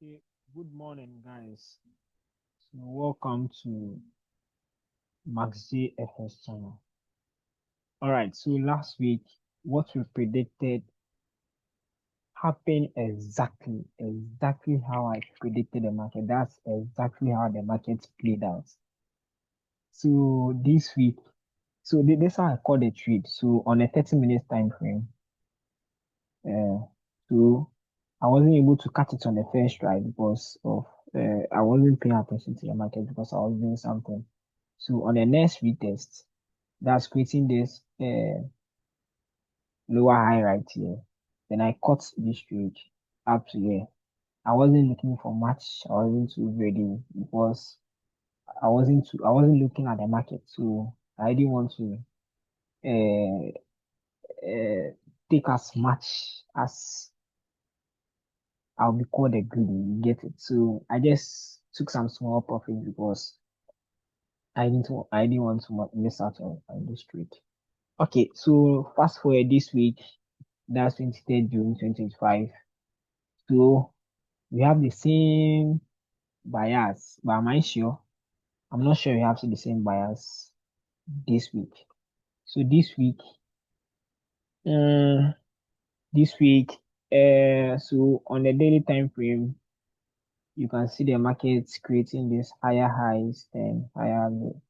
Okay, good morning, guys. So, welcome to MaxJfx channel. All right, so last week, what we predicted happened exactly how I predicted the market. That's exactly how the market played out. So, this week, this how I called the trade. So, on a 30 minutes time frame, uh, so I wasn't able to catch it on the first try because of I wasn't paying attention to the market because I was doing something. So on the next retest, that's creating this lower high right here. Then I cut this trade up to here. I wasn't looking for much. I wasn't too ready because I wasn't looking at the market. So I didn't want to uh, uh, take as much as I'll be called a greedy. You get it? So I just took some small profit because I didn't want to miss out on this trade. Okay, so fast forward this week, that's 23rd June 2025. So we have the same bias, but am I sure? I'm not sure we have the same bias this week. So uh, this week, so on the daily time frame, you can see the market creating this higher highs then higher low.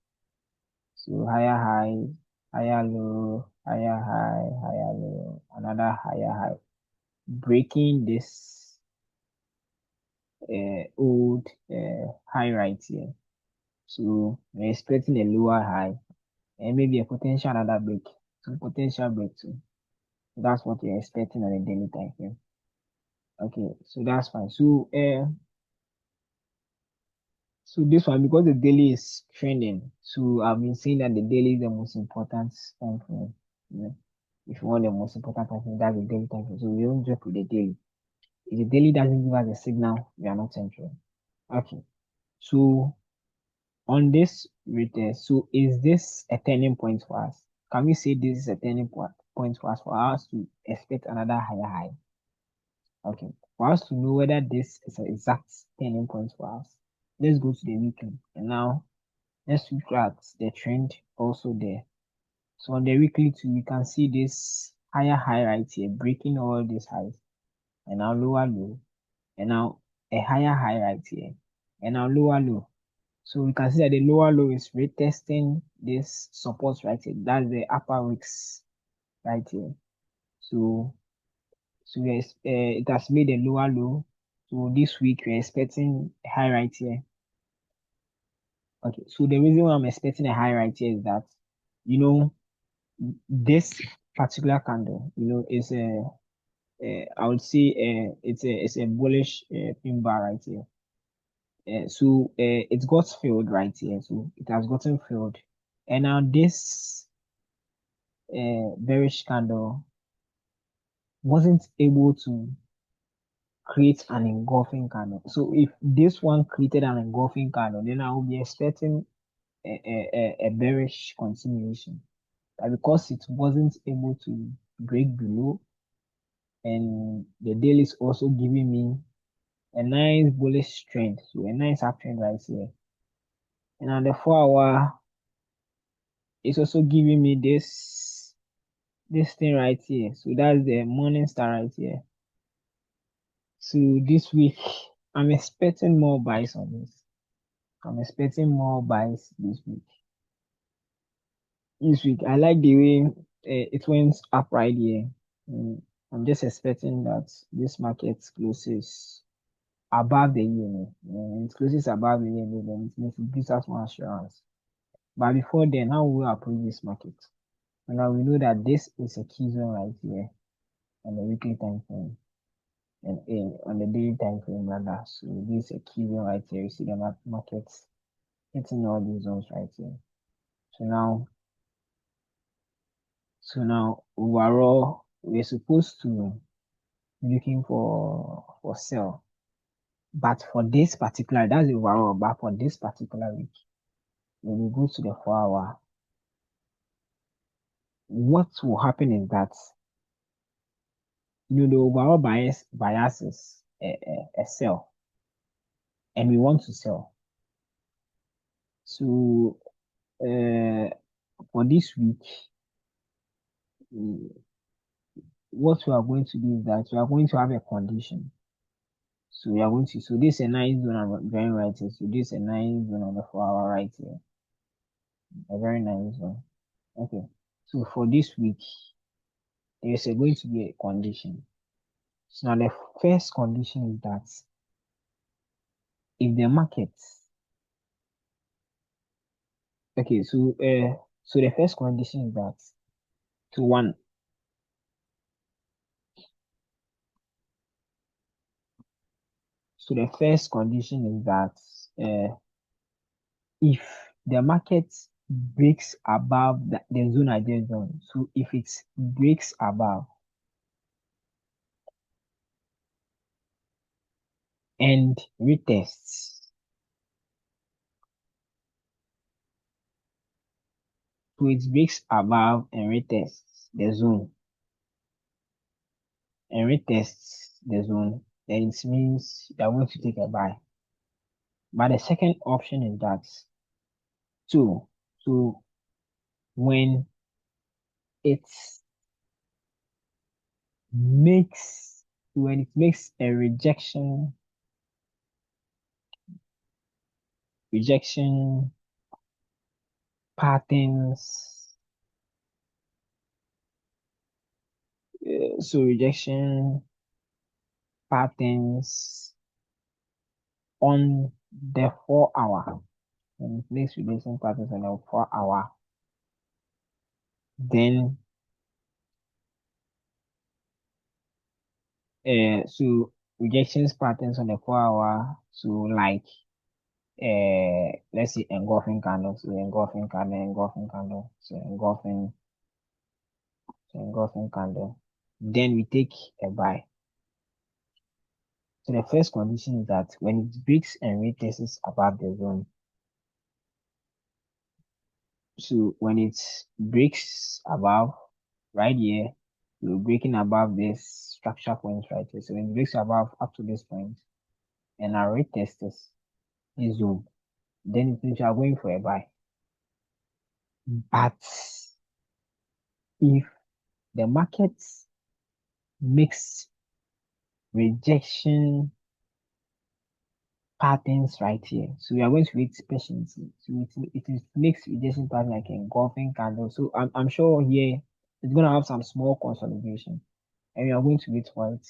So higher high, higher low, higher high, higher low, another higher high, breaking this old high right here. So we're expecting a lower high and maybe a potential another break, some potential breakthrough. That's what we're expecting on a daily time frame. Okay, so that's fine. So this one because the daily is trending. So I've been saying that the daily is the most important time frame. You know, if you want the most important time frame, that's the daily time frame. So we don't joke with the daily. If the daily doesn't give us a signal, we are not central. Okay. So on this retest, so is this a turning point for us? Can we say this is a turning point for us to expect another higher high? Okay. For us to know whether this is an exact turning point for us, let's go to the weekly. And now let's look at the trend also there. So on the weekly too, we can see this higher high right here, breaking all these highs, and now lower low, and now a higher high right here, and now lower low. So we can see that the lower low is retesting this support right here. That's the upper wicks right here. So yes, it has made a lower low. So this week we're expecting a high right here. Okay, so the reason why I'm expecting a high right here is that you know this particular candle, is I would say it's a bullish pin bar right here. So it got filled right here. So it has gotten filled, and now this bearish candle wasn't able to create an engulfing candle. So if this one created an engulfing candle, then I will be expecting a bearish continuation. But because it wasn't able to break below, and the daily is also giving me a nice bullish trend, so a nice uptrend right here. And on the 4 hour, it's also giving me this thing right here. So that's the morning star right here. So this week, I'm expecting more buys on this. I'm expecting more buys this week. I like the way it went up right here. I'm just expecting that this market closes above the unit. It closes above the unit, then it means it gives us more assurance. But before then, how will we approach this market? And now we know that this is a key zone right here on the weekly time frame and on the daily time frame rather. So this is a key zone right here. You see the markets hitting all these zones right here. So now, overall, we're supposed to be looking for sell. But for this particular, that's the overall. But for this particular week, when we go to the 4 hour, what will happen is that the overall bias is a sell. and we want to sell. So for this week, mm, what we are going to do is that we are going to have a condition. So we are going to, so this is a nice zone I'm drawing right here. So this is a nice zone on the 4 hour right here. A very nice zone. Okay. So for this week, there is going to be a condition. So now the first condition is that if the market, okay, so the first condition is that to one, so the first condition is that if the market breaks above the zone I just done, so if it breaks above and retests, so it breaks above and retests the zone and retests the zone, then it means you are going to take a buy. But the second option is that two. So when it makes a rejection patterns, so rejection patterns on the 4 hour, when it makes rejection patterns on the 4 hour, then so rejections patterns on the 4 hour, so like let's say engulfing candle, so engulfing candle, engulfing candle, so engulfing candle, then we take a buy. So the first condition is that when it breaks and retests above the zone, so when it breaks above right here, we're breaking above this structure point right here. So when it breaks above up to this point and our retest is zone, then it means you are going for a buy. But if the market makes rejection patterns right here, so we are going to wait patiently. So it makes rejection pattern like engulfing candle. So I'm sure here it's gonna have some small consolidation, and we are going to wait for it.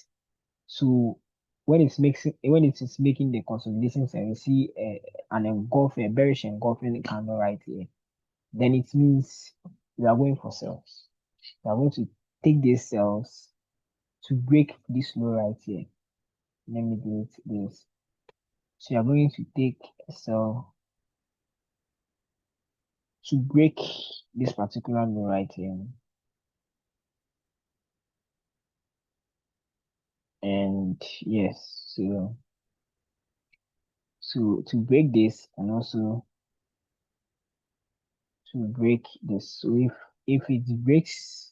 So when it is making the consolidations and we see a bearish engulfing candle right here, then it means we are going for sales. We are going to take these sales to break this low right here. Let me do it this. So you are going to take a sell to break this particular low right here. And yes, so to break this and also to break this. So if it breaks,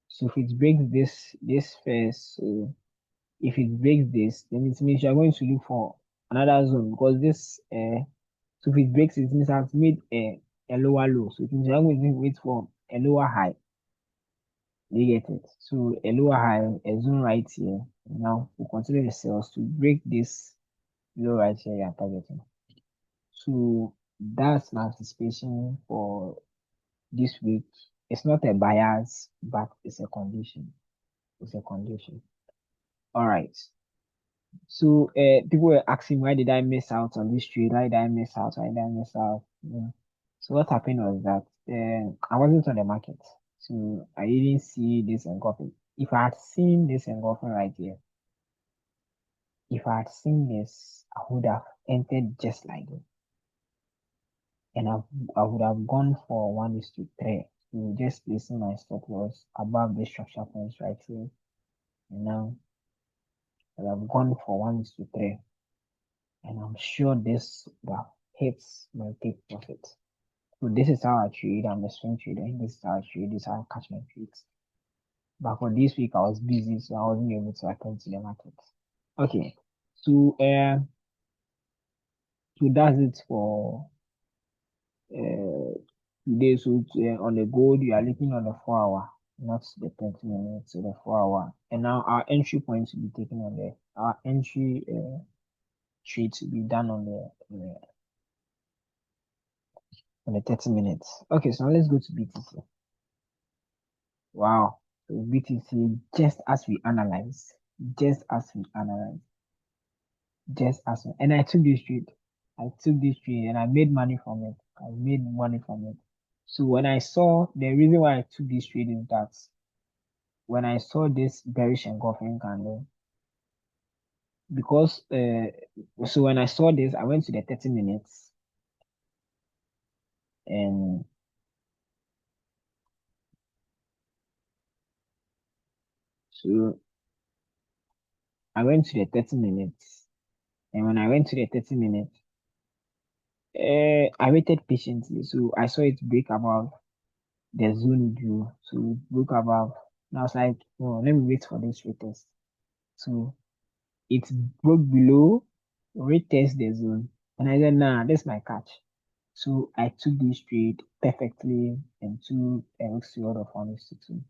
so if it breaks this first, so if it breaks this, then it means you're going to look for another zone, because this so if it breaks, it means I've made a lower low. So it means you're going to wait for a lower high. You get it? So a lower high, a zone right here. Now we consider the sales to break this low right here you're targeting. So that's my anticipation for this week. It's not a bias, but it's a condition. It's a condition. All right. So people were asking, why did I miss out on this trade? Why did I miss out? Why did I miss out? Yeah. So what happened was that I wasn't on the market, so I didn't see this engulfing. If I had seen this engulfing right here, if I had seen this, I would have entered just like this, and I would have gone for 1:3. So just placing my stop loss above the structure points right here, and now I would have gone for 1:3. And I'm sure this that hits my take profit. So this is how I trade. I'm a swing trader. This is how I trade. This is how I catch my trades. But for this week, I was busy, so I wasn't able to attend to the market. Okay. So So that's it for uh, today. So on the gold, you are looking on the 4 hour, not the 30 minutes, so the 4 hour. And now our entry point will be taken on the our entry trade to be done on the 30 minutes. Okay, so now let's go to BTC. Wow. So BTC, just as we analyze, and I took this trade. And I made money from it. So when I saw the reason why I took this trade is that when I saw this bearish engulfing candle, because so when I saw this, I went to the 30 minutes and so I went to the 30 minutes. And when I went to the 30 minutes, I waited patiently. So I saw it break above the zone view. So it broke above. And I was like, oh, let me wait for this retest. So it broke below, retest the zone. And I said, nah, that's my catch. So I took this trade perfectly and took LXC out of 1:2.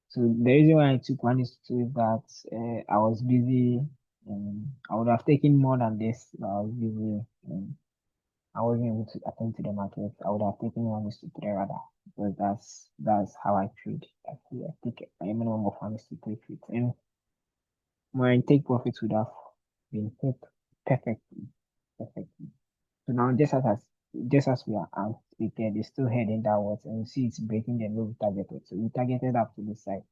So the reason why I took 1:2 is that I was busy. I would have taken more than this, but I was busy. I wasn't able to attend to the market. I would have taken 1:3 rather, because that's how I trade. Actually, I take a minimum of 1:3 trades, and my take profits would have been hit perfectly, perfectly. So now, just as we are anticipated, it's still heading downwards, and you see it's breaking the low we targeted. So we targeted up to this side,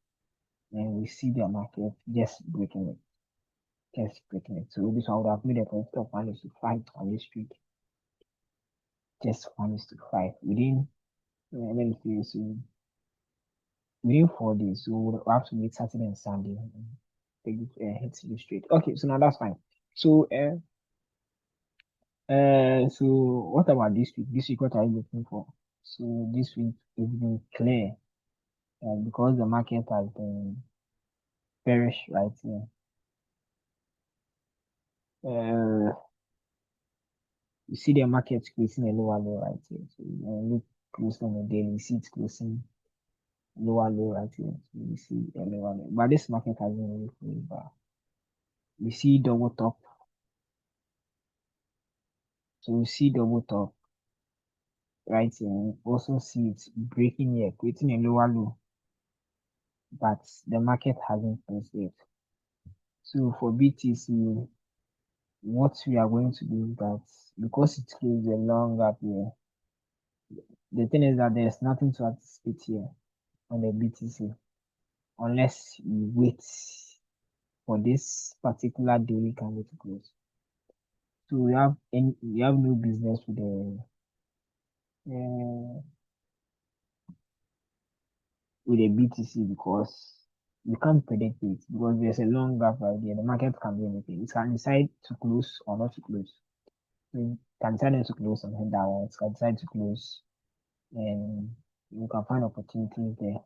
and we see the market just breaking it. So this one would have made a profit of 1:5 on this street, just 1:5 within. Let me see. So within 4 days, so we'll have to wait Saturday and Sunday and take it hit you straight. Okay, so now that's fine. So so what about this week? This week, what are you looking for? So this week it's been clear because the market has been bearish right here. You see the market closing a lower low right here. So look close on the daily, you see it's closing lower low right here. So you see a lower low, but this market has been really close. But we see double top. So we see double top right here. And also see it breaking here, creating a lower low, but the market hasn't closed yet. So for BTC, what we are going to do is that because it closed a long gap here, the thing is that there's nothing to anticipate here on the BTC unless you wait for this particular daily candle to close. So we have no business uh, with the BTC because you can't predict it because there's a long gap right there. The market can do anything. It can decide to close or not to close. It can decide not to close and head downwards. It can decide to close and you can find opportunities there.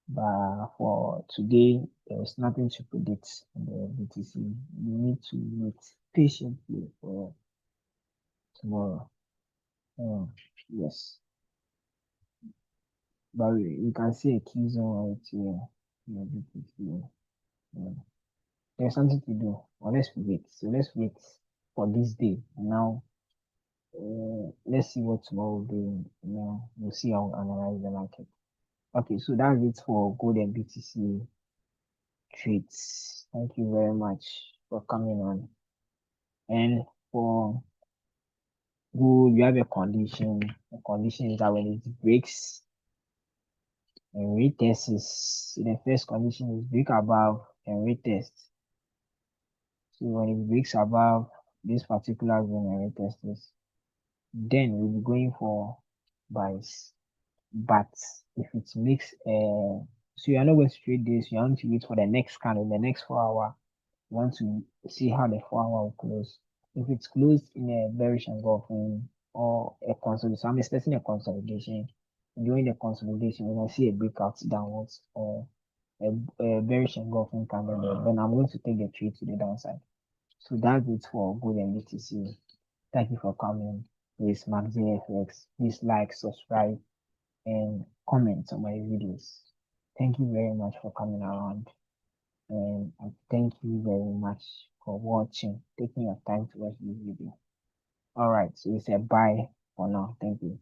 But for today, there's nothing to predict on the BTC. You need to wait patiently for tomorrow. Yes, but we can see a key zone right here in the BTC. Yeah. There's something to do. Or let's wait. So let's wait for this day. Now, let's see what tomorrow will do. Now, we'll see how we analyze the market. Okay, so that's it for Gold and BTC trades. Thank you very much for coming on. And for gold, you have a condition. The condition is that when it breaks and retests, the first condition is break above and retest. So when it breaks above this particular zone and retests, then we'll be going for buys. But if it makes so you are not going to trade this, you want to wait for the next candle, the next 4 hour. You want to see how the 4 hour will close. If it's closed in a bearish engulfing or a consolidation, so I'm expecting a consolidation. During the consolidation, when I see a breakout downwards or a bearish engulfing candle, then I'm going to take the trade to the downside. So that's it for Gold and BTC. Thank you for coming. Please, MaxJfx. Please like, subscribe, and comment on my videos. Thank you very much for coming around. And thank you very much for watching, taking your time to watch this video. All right, so we say bye for now. Thank you.